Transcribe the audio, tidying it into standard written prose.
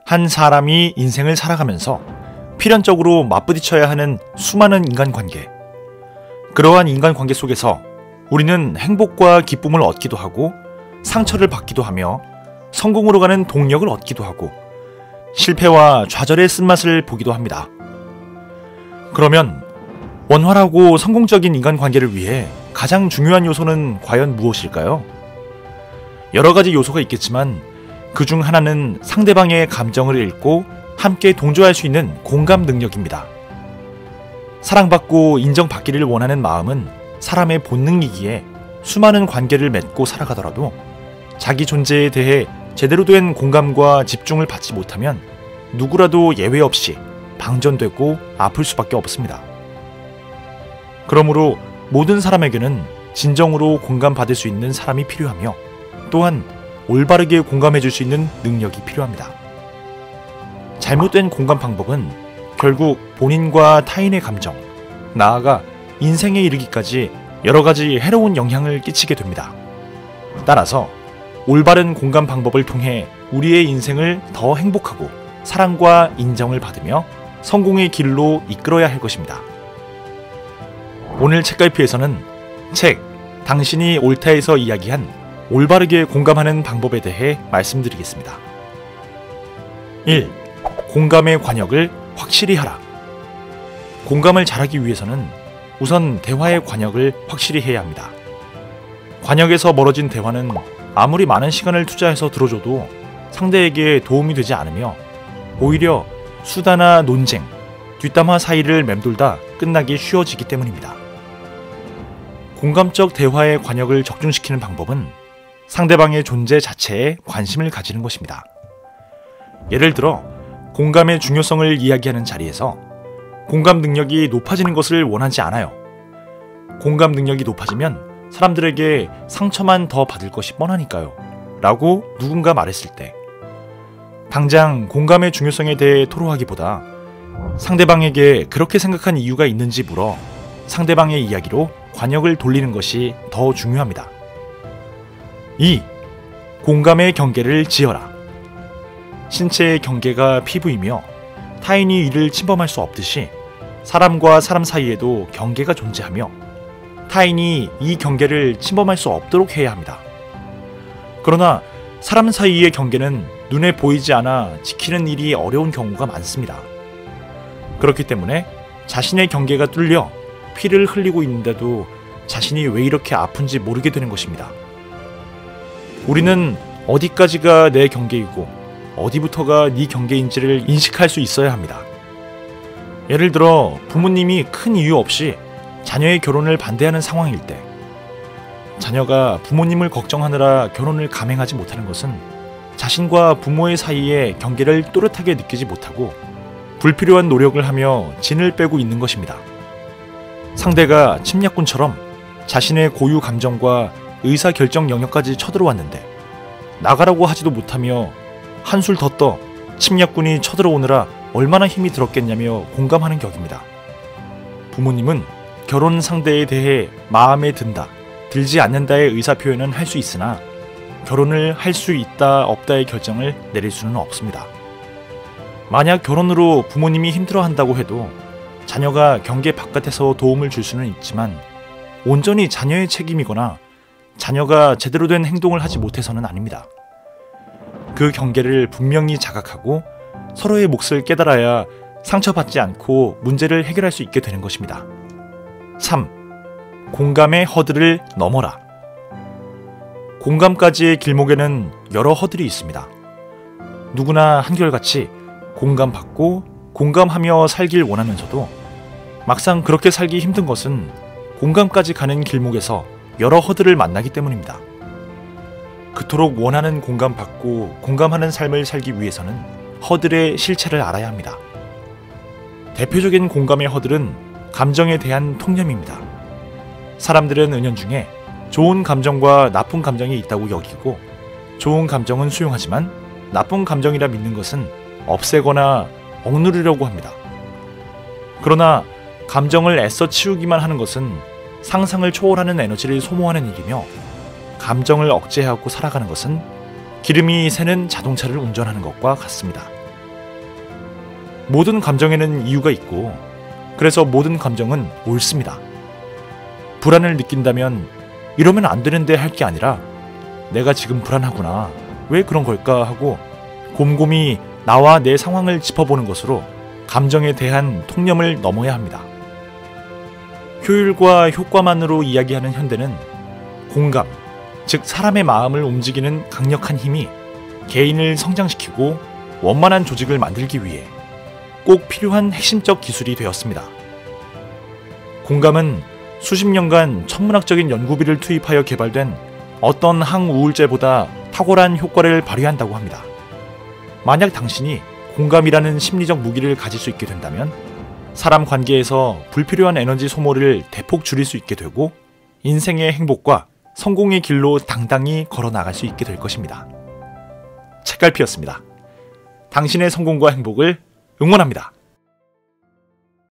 한 사람이 인생을 살아가면서 필연적으로 맞부딪혀야 하는 수많은 인간관계. 그러한 인간관계 속에서 우리는 행복과 기쁨을 얻기도 하고 상처를 받기도 하며 성공으로 가는 동력을 얻기도 하고 실패와 좌절의 쓴맛을 보기도 합니다. 그러면 원활하고 성공적인 인간관계를 위해 가장 중요한 요소는 과연 무엇일까요? 여러 가지 요소가 있겠지만 그중 하나는 상대방의 감정을 읽고 함께 동조할 수 있는 공감 능력입니다. 사랑받고 인정받기를 원하는 마음은 사람의 본능이기에 수많은 관계를 맺고 살아가더라도 자기 존재에 대해 제대로 된 공감과 집중을 받지 못하면 누구라도 예외 없이 방전되고 아플 수밖에 없습니다. 그러므로 모든 사람에게는 진정으로 공감받을 수 있는 사람이 필요하며 또한 올바르게 공감해줄 수 있는 능력이 필요합니다. 잘못된 공감 방법은 결국 본인과 타인의 감정, 나아가 인생에 이르기까지 여러 가지 해로운 영향을 끼치게 됩니다. 따라서 올바른 공감 방법을 통해 우리의 인생을 더 행복하고 사랑과 인정을 받으며 성공의 길로 이끌어야 할 것입니다. 오늘 책갈피에서는 책 당신이 옳다에서 이야기한 올바르게 공감하는 방법에 대해 말씀드리겠습니다. 1. 공감의 관역을 확실히 하라. 공감을 잘하기 위해서는 우선 대화의 관역을 확실히 해야 합니다. 관역에서 멀어진 대화는 아무리 많은 시간을 투자해서 들어줘도 상대에게 도움이 되지 않으며 오히려 수다나 논쟁, 뒷담화 사이를 맴돌다 끝나기 쉬워지기 때문입니다. 공감적 대화의 관역을 적중시키는 방법은 상대방의 존재 자체에 관심을 가지는 것입니다. 예를 들어 공감의 중요성을 이야기하는 자리에서 공감 능력이 높아지는 것을 원하지 않아요. 공감 능력이 높아지면 사람들에게 상처만 더 받을 것이 뻔하니까요 라고 누군가 말했을 때 당장 공감의 중요성에 대해 토로하기보다 상대방에게 그렇게 생각한 이유가 있는지 물어 상대방의 이야기로 관역을 돌리는 것이 더 중요합니다. 2. 공감의 경계를 지어라. 신체의 경계가 피부이며 타인이 이를 침범할 수 없듯이 사람과 사람 사이에도 경계가 존재하며 타인이 이 경계를 침범할 수 없도록 해야 합니다. 그러나 사람 사이의 경계는 눈에 보이지 않아 지키는 일이 어려운 경우가 많습니다. 그렇기 때문에 자신의 경계가 뚫려 피를 흘리고 있는데도 자신이 왜 이렇게 아픈지 모르게 되는 것입니다. 우리는 어디까지가 내 경계이고 어디부터가 네 경계인지를 인식할 수 있어야 합니다. 예를 들어 부모님이 큰 이유 없이 자녀의 결혼을 반대하는 상황일 때 자녀가 부모님을 걱정하느라 결혼을 감행하지 못하는 것은 자신과 부모의 사이에 경계를 또렷하게 느끼지 못하고 불필요한 노력을 하며 진을 빼고 있는 것입니다. 상대가 침략군처럼 자신의 고유 감정과 의사결정 영역까지 쳐들어왔는데 나가라고 하지도 못하며 한술 더 떠 침략군이 쳐들어오느라 얼마나 힘이 들었겠냐며 공감하는 격입니다. 부모님은 결혼 상대에 대해 마음에 든다, 들지 않는다의 의사표현은 할 수 있으나 결혼을 할 수 있다, 없다의 결정을 내릴 수는 없습니다. 만약 결혼으로 부모님이 힘들어한다고 해도 자녀가 경계 바깥에서 도움을 줄 수는 있지만 온전히 자녀의 책임이거나 자녀가 제대로 된 행동을 하지 못해서는 아닙니다. 그 경계를 분명히 자각하고 서로의 몫을 깨달아야 상처받지 않고 문제를 해결할 수 있게 되는 것입니다. 3. 공감의 허들을 넘어라. 공감까지의 길목에는 여러 허들이 있습니다. 누구나 한결같이 공감받고 공감하며 살길 원하면서도 막상 그렇게 살기 힘든 것은 공감까지 가는 길목에서 여러 허들을 만나기 때문입니다. 그토록 원하는 공감받고 공감하는 삶을 살기 위해서는 허들의 실체를 알아야 합니다. 대표적인 공감의 허들은 감정에 대한 통념입니다. 사람들은 은연중에 좋은 감정과 나쁜 감정이 있다고 여기고 좋은 감정은 수용하지만 나쁜 감정이라 믿는 것은 없애거나 억누르려고 합니다. 그러나 감정을 애써 치우기만 하는 것은 상상을 초월하는 에너지를 소모하는 일이며 감정을 억제하고 살아가는 것은 기름이 새는 자동차를 운전하는 것과 같습니다. 모든 감정에는 이유가 있고, 그래서 모든 감정은 옳습니다. 불안을 느낀다면 이러면 안 되는데 할 게 아니라 내가 지금 불안하구나, 왜 그런 걸까 하고 곰곰이 나와 내 상황을 짚어보는 것으로 감정에 대한 통념을 넘어야 합니다. 효율과 효과만으로 이야기하는 현대는 공감, 즉 사람의 마음을 움직이는 강력한 힘이 개인을 성장시키고 원만한 조직을 만들기 위해 꼭 필요한 핵심적 기술이 되었습니다. 공감은 수십 년간 천문학적인 연구비를 투입하여 개발된 어떤 항우울제보다 탁월한 효과를 발휘한다고 합니다. 만약 당신이 공감이라는 심리적 무기를 가질 수 있게 된다면 사람 관계에서 불필요한 에너지 소모를 대폭 줄일 수 있게 되고 인생의 행복과 성공의 길로 당당히 걸어 나갈 수 있게 될 것입니다. 책갈피였습니다. 당신의 성공과 행복을 응원합니다.